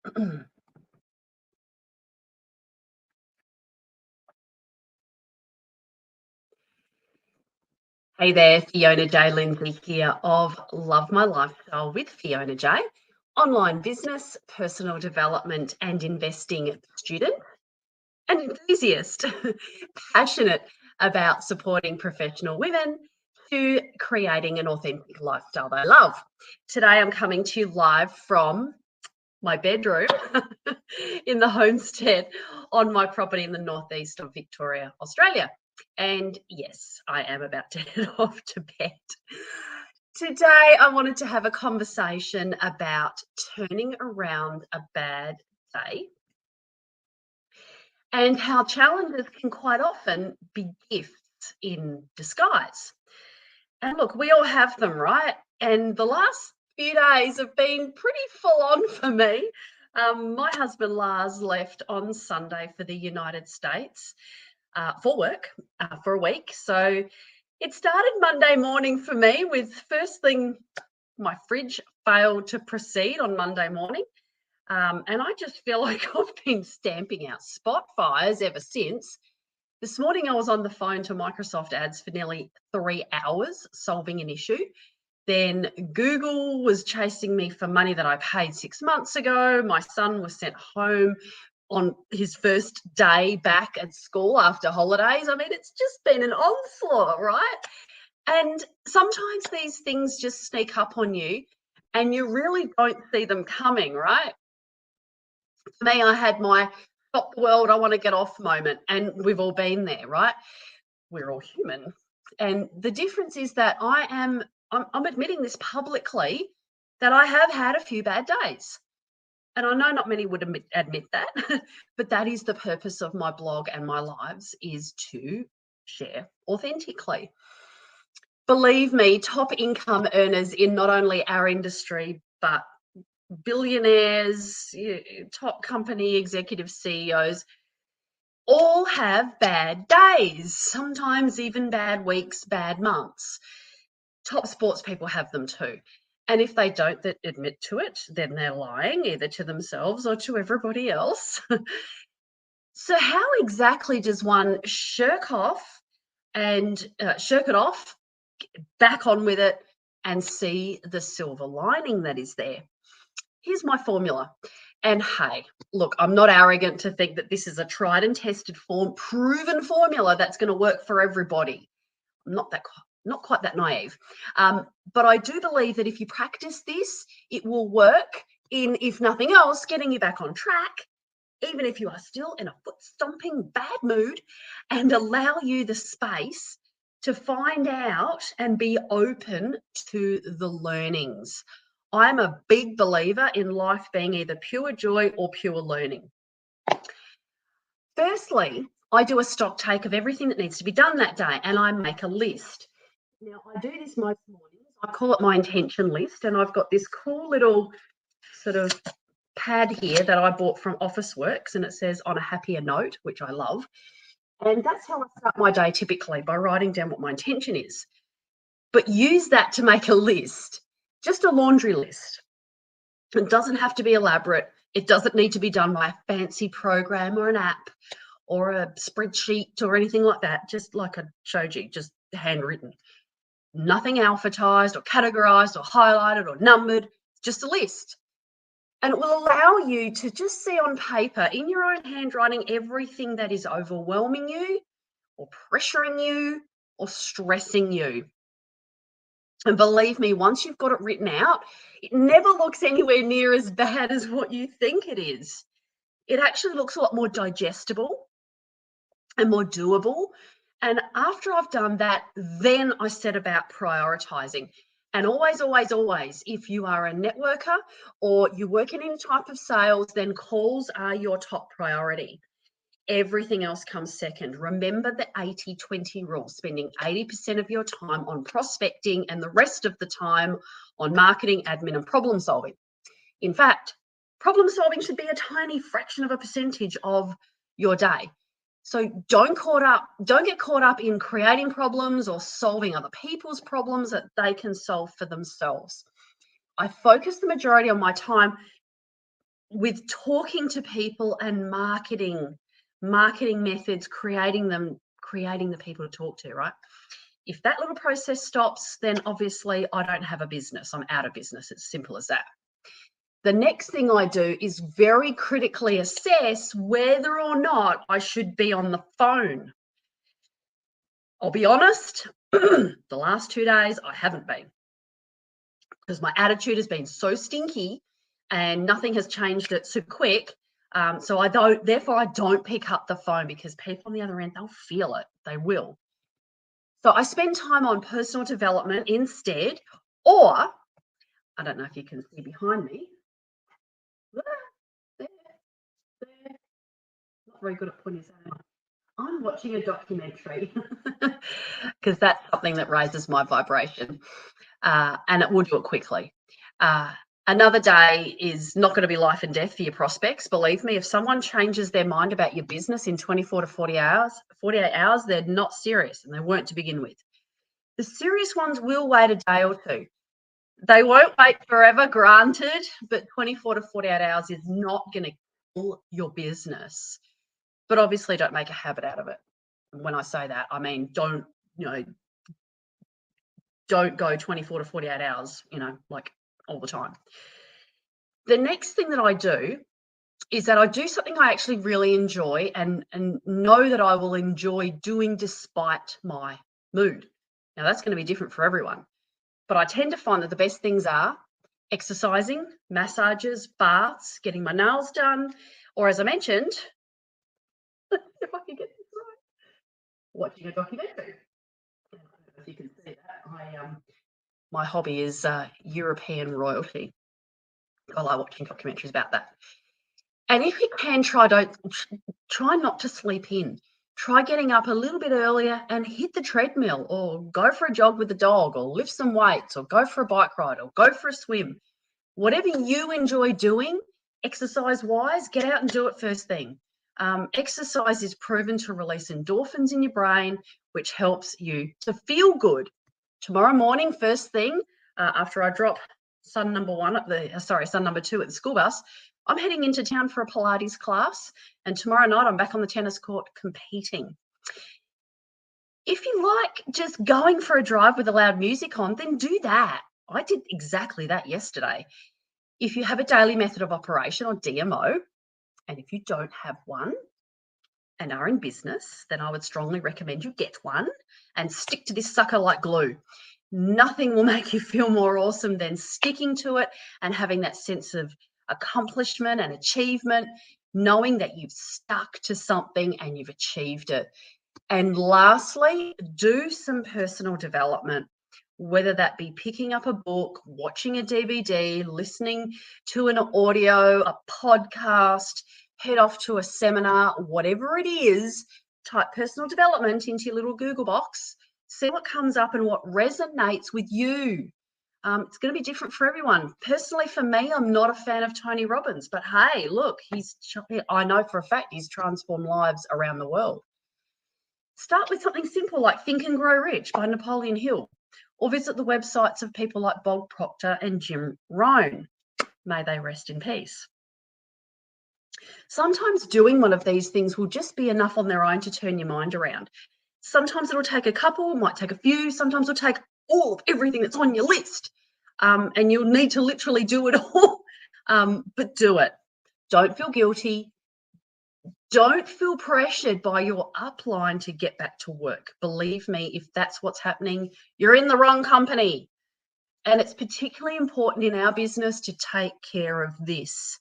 Hey there, Fiona J. Lindsay here of Love My Lifestyle with Fiona J. Online business, personal development, and investing student and enthusiast, passionate about supporting professional women to creating an authentic lifestyle they love. Today, I'm coming to you live from my bedroom in the homestead on my property in the northeast of Victoria, Australia. And yes, I am about to head off to bed. Today, I wanted to have a conversation about turning around a bad day and how challenges can quite often be gifts in disguise. And look, we all have them, right? And the last few days have been pretty full on for me. My husband Lars left on Sunday for the United States for work for a week. So it started Monday morning for me with first thing, my fridge failed to proceed on Monday morning. And I just feel like I've been stamping out spot fires ever since. This morning, I was on the phone to Microsoft Ads for nearly 3 hours solving an issue. Then Google was chasing me for money that I paid 6 months ago. My son was sent home on his first day back at school after holidays. I mean, it's just been an onslaught, right? And sometimes these things just sneak up on you and you really don't see them coming, right? For me, I had my stop the world, I want to get off moment, and we've all been there, right? We're all human. And the difference is that I'm admitting this publicly that I have had a few bad days. And I know not many would admit that, but that is the purpose of my blog and my lives, is to share authentically. Believe me, top income earners in not only our industry, but billionaires, top company executive CEOs, all have bad days, sometimes even bad weeks, bad months. Top sports people have them too. And if they don't admit to it, then they're lying either to themselves or to everybody else. So how exactly does one shirk it off, back on with it, and see the silver lining that is there? Here's my formula. And hey, look, I'm not arrogant to think that this is a tried and tested proven formula that's going to work for everybody. I'm not quite that naive. But I do believe that if you practice this, it will work in, if nothing else, getting you back on track, even if you are still in a foot stomping bad mood, and allow you the space to find out and be open to the learnings. I'm a big believer in life being either pure joy or pure learning. Firstly, I do a stock take of everything that needs to be done that day, and I make a list. Now, I do this most mornings. I call it my intention list, and I've got this cool little sort of pad here that I bought from Officeworks, and it says "on a happier note," which I love. And that's how I start my day typically, by writing down what my intention is. But use that to make a list, just a laundry list. It doesn't have to be elaborate. It doesn't need to be done by a fancy program or an app or a spreadsheet or anything like that. Just like I showed you, just handwritten. Nothing alphabetized or categorized or highlighted or numbered, just a list. And it will allow you to just see on paper, in your own handwriting, everything that is overwhelming you or pressuring you or stressing you. And believe me, once you've got it written out, it never looks anywhere near as bad as what you think it is. It actually looks a lot more digestible and more doable. And after I've done that, then I set about prioritizing. And always, always, always, if you are a networker or you work in any type of sales, then calls are your top priority. Everything else comes second. Remember the 80-20 rule, spending 80% of your time on prospecting and the rest of the time on marketing, admin, and problem solving. In fact, problem solving should be a tiny fraction of a percentage of your day. So don't get caught up in creating problems or solving other people's problems that they can solve for themselves. I focus the majority of my time with talking to people and marketing methods, creating the people to talk to, right? If that little process stops, then obviously I don't have a business. I'm out of business. It's simple as that. The next thing I do is very critically assess whether or not I should be on the phone. I'll be honest, the last 2 days I haven't been, because my attitude has been so stinky and nothing has changed it so quick. Therefore I don't pick up the phone, because people on the other end, they'll feel it. They will. So I spend time on personal development instead, or I don't know if you can see behind me. There. Not very good at pointing that out. I'm watching a documentary because that's something that raises my vibration, and it will do it quickly. Another day is not going to be life and death for your prospects. Believe me, if someone changes their mind about your business in 24 to 48 hours, they're not serious, and they weren't to begin with. The serious ones will wait a day or two. They won't wait forever, granted, but 24 to 48 hours is not going to kill your business. But obviously don't make a habit out of it. When I say that, I mean, don't go 24 to 48 hours, like all the time. The next thing that I do is that I do something I actually really enjoy and know that I will enjoy doing despite my mood. Now, that's going to be different for everyone, but I tend to find that the best things are exercising, massages, baths, getting my nails done, or as I mentioned, if I can get this right, watching a documentary. I don't know if you can see that. My hobby is European royalty. I like watching documentaries about that. And if you can, try not to sleep in. Try getting up a little bit earlier and hit the treadmill, or go for a jog with the dog, or lift some weights, or go for a bike ride, or go for a swim. Whatever you enjoy doing, exercise-wise, get out and do it first thing. Exercise is proven to release endorphins in your brain, which helps you to feel good. Tomorrow morning, first thing, after I drop son number two at the school bus, I'm heading into town for a Pilates class, and tomorrow night I'm back on the tennis court competing. If you like just going for a drive with the loud music on, then do that. I did exactly that yesterday. If you have a daily method of operation, or DMO, and if you don't have one and are in business, then I would strongly recommend you get one and stick to this sucker like glue. Nothing will make you feel more awesome than sticking to it and having that sense of accomplishment and achievement, knowing that you've stuck to something and you've achieved it. And lastly, do some personal development, whether that be picking up a book, watching a DVD, listening to an audio, a podcast, head off to a seminar, whatever it is. Type personal development into your little Google box, see what comes up and what resonates with you. It's going to be different for everyone. Personally, for me, I'm not a fan of Tony Robbins, but hey, look, I know for a fact he's transformed lives around the world. Start with something simple like Think and Grow Rich by Napoleon Hill, or visit the websites of people like Bob Proctor and Jim Rohn. May they rest in peace. Sometimes doing one of these things will just be enough on their own to turn your mind around. Sometimes it'll take a couple, might take a few, sometimes it'll take all of everything that's on your list, and you'll need to literally do it all, but do it. Don't feel guilty. Don't feel pressured by your upline to get back to work. Believe me, if that's what's happening, you're in the wrong company. And it's particularly important in our business to take care of this.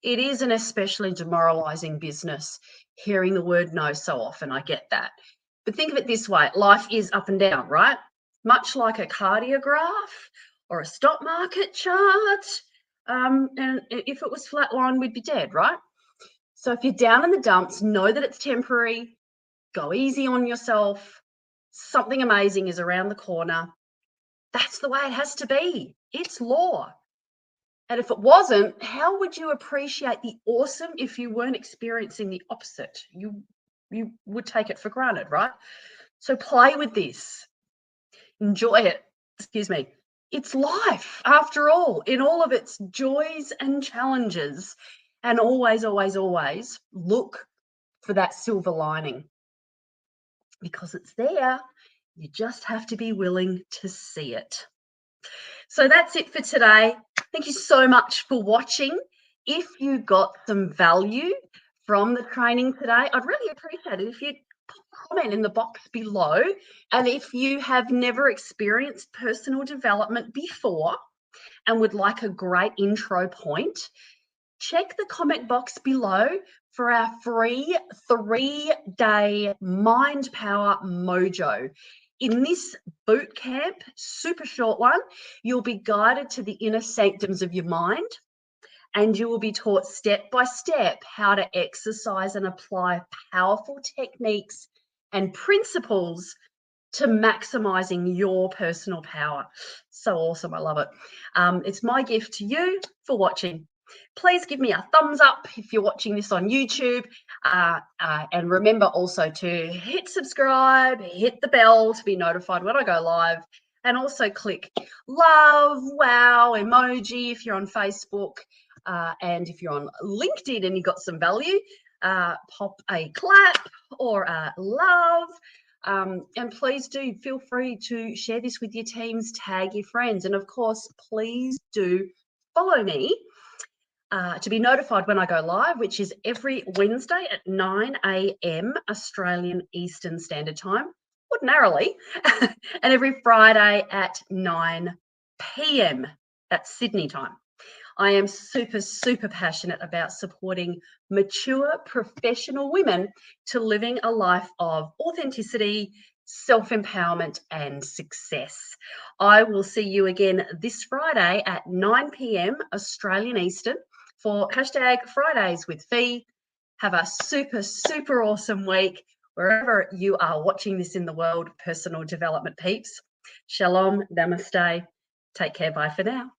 It is an especially demoralizing business, hearing the word no so often. I get that. But think of it this way. Life is up and down, right? Much like a cardiograph or a stock market chart. And if it was flatline, we'd be dead, right? So if you're down in the dumps, know that it's temporary. Go easy on yourself. Something amazing is around the corner. That's the way it has to be. It's law. And if it wasn't, how would you appreciate the awesome if you weren't experiencing the opposite? You would take it for granted, right? So play with this. Enjoy it. Excuse me. It's life, after all, in all of its joys and challenges. And always, always, always look for that silver lining, because it's there. You just have to be willing to see it. So that's it for today. Thank you so much for watching. If you got some value from the training today, I'd really appreciate it if you comment in the box below. And if you have never experienced personal development before and would like a great intro point, check the comment box below for our free 3-day Mind Power Mojo. In this boot camp, super short one, you'll be guided to the inner sanctums of your mind, and you will be taught step by step how to exercise and apply powerful techniques and principles to maximizing your personal power. So awesome. I love it. It's my gift to you for watching. Please give me a thumbs up if you're watching this on YouTube. And remember also to hit subscribe, hit the bell to be notified when I go live, and also click love, wow, emoji if you're on Facebook. And if you're on LinkedIn and you got some value, pop a clap or a love. And please do feel free to share this with your teams, tag your friends. And of course, please do follow me to be notified when I go live, which is every Wednesday at 9 a.m. Australian Eastern Standard Time, ordinarily, and every Friday at 9 p.m. at Sydney time. I am super, super passionate about supporting mature professional women to living a life of authenticity, self-empowerment, and success. I will see you again this Friday at 9 p.m. Australian Eastern for #Fridays with Fee. Have a super, super awesome week wherever you are watching this in the world, personal development peeps. Shalom, namaste. Take care. Bye for now.